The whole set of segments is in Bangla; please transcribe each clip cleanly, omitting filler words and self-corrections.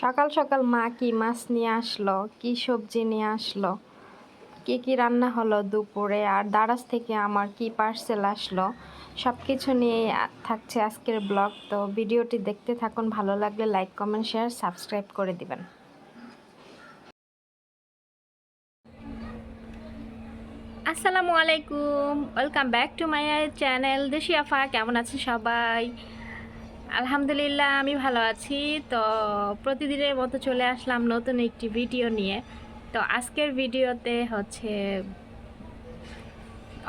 সকাল সকাল মা কি মাছ নিয়ে আসলো, কি সবজি নিয়ে আসলো, কি রান্না হলো দুপুরে, আর দারাজ থেকে আমার কি পার্সেল আসলো, সব কিছু নিয়ে থাকছে আজকের ব্লগ। তো ভিডিওটি দেখতে থাকুন, ভালো লাগলে লাইক কমেন্ট শেয়ার সাবস্ক্রাইব করে দিবেন। আসসালামু আলাইকুম, welcome back to my channel দেশি আফা। কেমন আছেন সবাই? আলহামদুলিল্লাহ আমি ভালো আছি। তো প্রতিদিনের মতো চলে আসলাম নতুন একটি ভিডিও নিয়ে। তো আজকের ভিডিওতে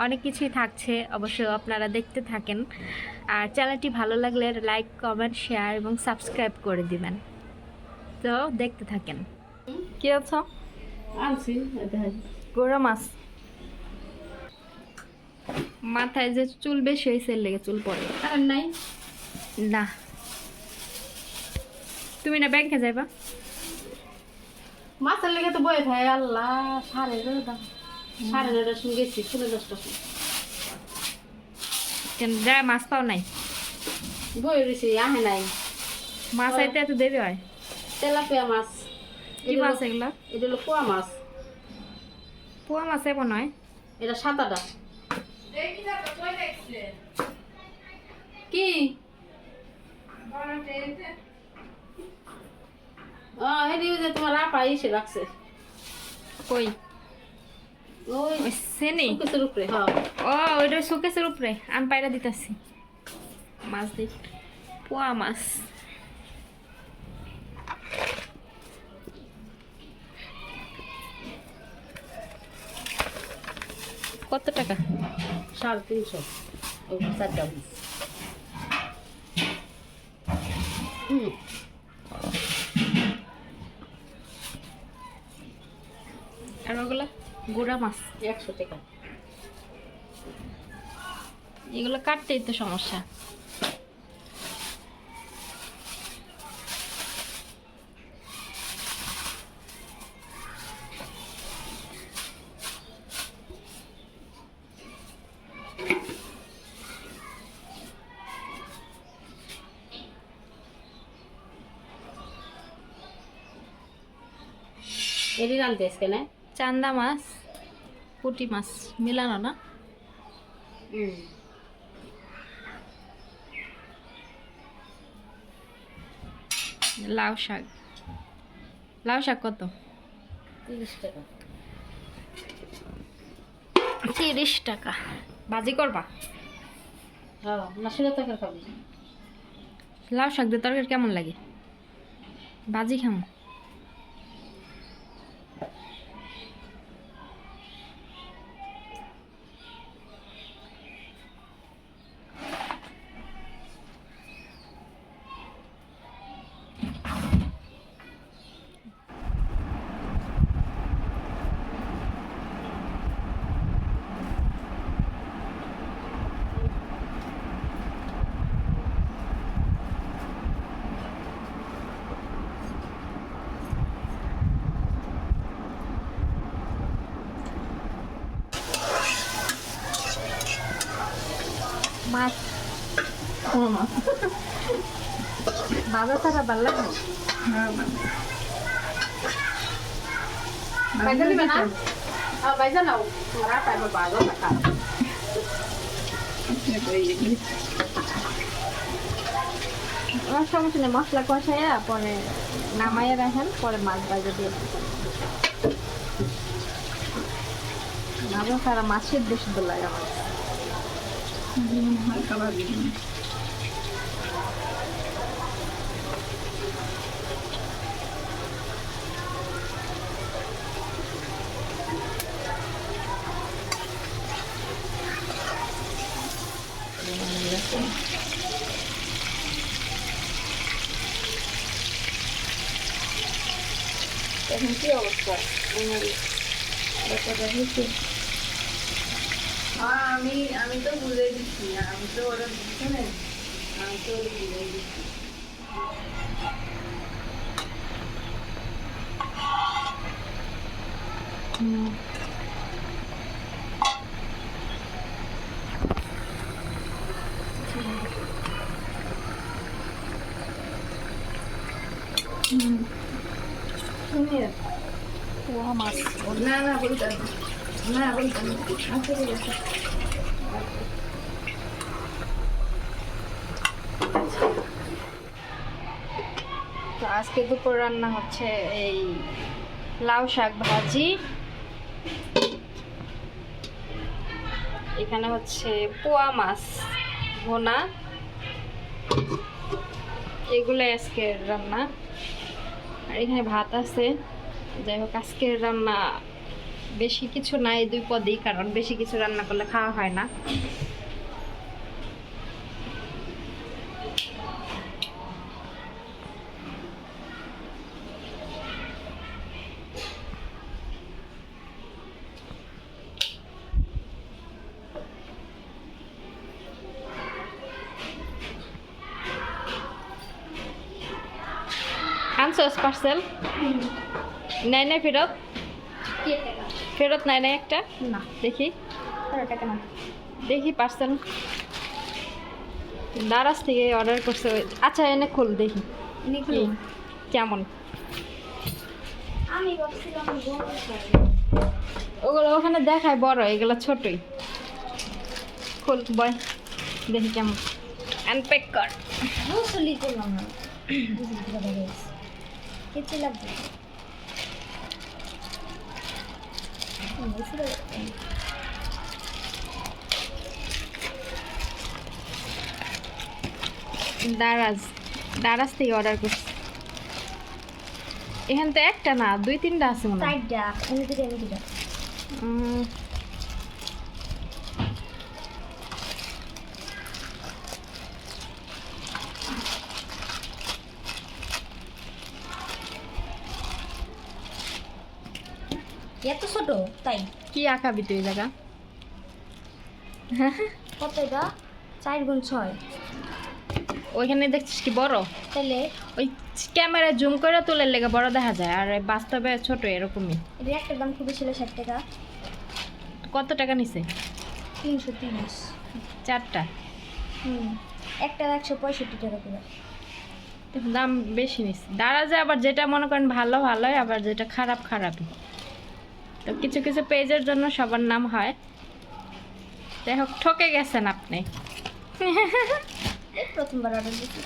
অনেক কিছুই থাকছে, অবশ্য আপনারা দেখতে থাকেন। আর চ্যানেলটি ভালো লাগলে লাইক কমেন্ট শেয়ার এবং সাবস্ক্রাইব করে দিবেন। তো দেখতে থাকেন। কি আছো? আনছি গোড়া মাছ। মাথায় যে চুল বেশি হয়েছে লেগে চুল পড়ে আর নাই না। তুমি না ব্যাংকে যাইবা? মাছের লেগে তো বয়ে থাকে। আল্লাহ, 9:30 শুনে গেছি, 10:30 কেন যা মাছ পাও নাই? বয়ে রয়েছি, আহে নাই। মাছ আইতে এত দেরি হয়? তেলাপিয়া মাছ। কি মাছ এগুলা? এটা হলো পোয়া মাছ। পোয়া মাছ এমন হয়? এটা সাদাটা কি হেরি যে তোমার আপা এসে রাখছে কই? ওই ওই সেনি? শোকেসের উপরে। হ্যাঁ, ও ওইটা শোকেসের উপরে আমি পায়রা দিতেছি। মাছ দেখ, পোয়া মাছ। কত টাকা? 350 ওই 4টা পিস। আর ওগুলা গুড়া মাছ 100 টাকা। এগুলো কাটতেই তো সমস্যা। এটি রানতে আজকে না? চান্দা মাছ, পুঁটি মাছ মিলানো না? লাউ শাক। লাউ শাক কত? 30 টাকা। 30 টাকা। ভাজি করবা? হ্যাঁ, না সেটা টাকা খাবি। লাউ শাক দিয়ে তরকারি কেমন লাগে? ভাজি খাম। মাছ বাজার ছাড়া ভালো লাগে? বাইজা নিবে না? বাইজা নাও, তোমার আপা এবার বাজো টাকা। আমার সমস্যা নেই, মশলা কষাইয়া পরে নামাইয়া রাখেন, পরে মাছ ভাজা দিয়ে ভাজা ছাড়া মাছের বেশি ভালো লাগে আমার। হালকা ভাজি এখন কি অবস্থা? আমি তো ভুলে দিচ্ছি, আমি তো ওরা দিচ্ছি না, আমি তো ভুলে দিচ্ছি। শুনিয়ে পোহা মাছ না না বলতাম না বলতাম আচ্ছা ঠিক আছে তো আজকে দুপুর রান্না হচ্ছে এই লাউ শাক ভাজি, এখানে হচ্ছে পোয়া মাছ ভোনা, এগুলো আজকের রান্না। আর এখানে ভাত আছে। যাই হোক আজকের রান্না বেশি কিছু নাই, 2 পদেই, কারণ বেশি কিছু রান্না করলে খাওয়া হয় না। আনছস পার্সেল? নাই নাই ফেরত? ফেরত নাই নাই একটা? না দেখি টাকা না দেখি পার্সেল দারাজ থেকে অর্ডার করছে। আচ্ছা এনে খোল দেখি কি কেমন। আমি ভাবছিলাম ওগুলো ওখানে দেখায় বড়, এগুলো ছোটই। খোল বয় দেখি কেমন। আনপ্যাক কর। মুসলি করলাম না কিছু লাগবে দারাজ দারাজ থেকে অর্ডার করছি। এখানে তো একটা না 2-3টা আছে মনে হয়। সাইডটা এনে দিটা উম, এত ছোট তাই কি আঁকাবি তুই এই জায়গা? কত এটা 4x6 ওইখানে দেখছিস কি বড়? তাহলে ওই ক্যামেরা জুম করে তুলে লেগে বড় দেখা যায়, আর বাস্তবে ছোট এরকমই। এটা একটা দাম খুবই ছিল 60 টাকা। কত টাকা নিছে? 330 4টা একটা 165 টাকা করে। দাম বেশি নিছে। দারাজে আবার যেটা মনে করেন ভালো ভালোই, আবার যেটা খারাপ খারাপই। তো কিছু কিছু পেজের জন্য সবার নাম হয়। যাই হোক ঠকে গেছেন আপনি। প্রথমবার অর্ডার দিচ্ছি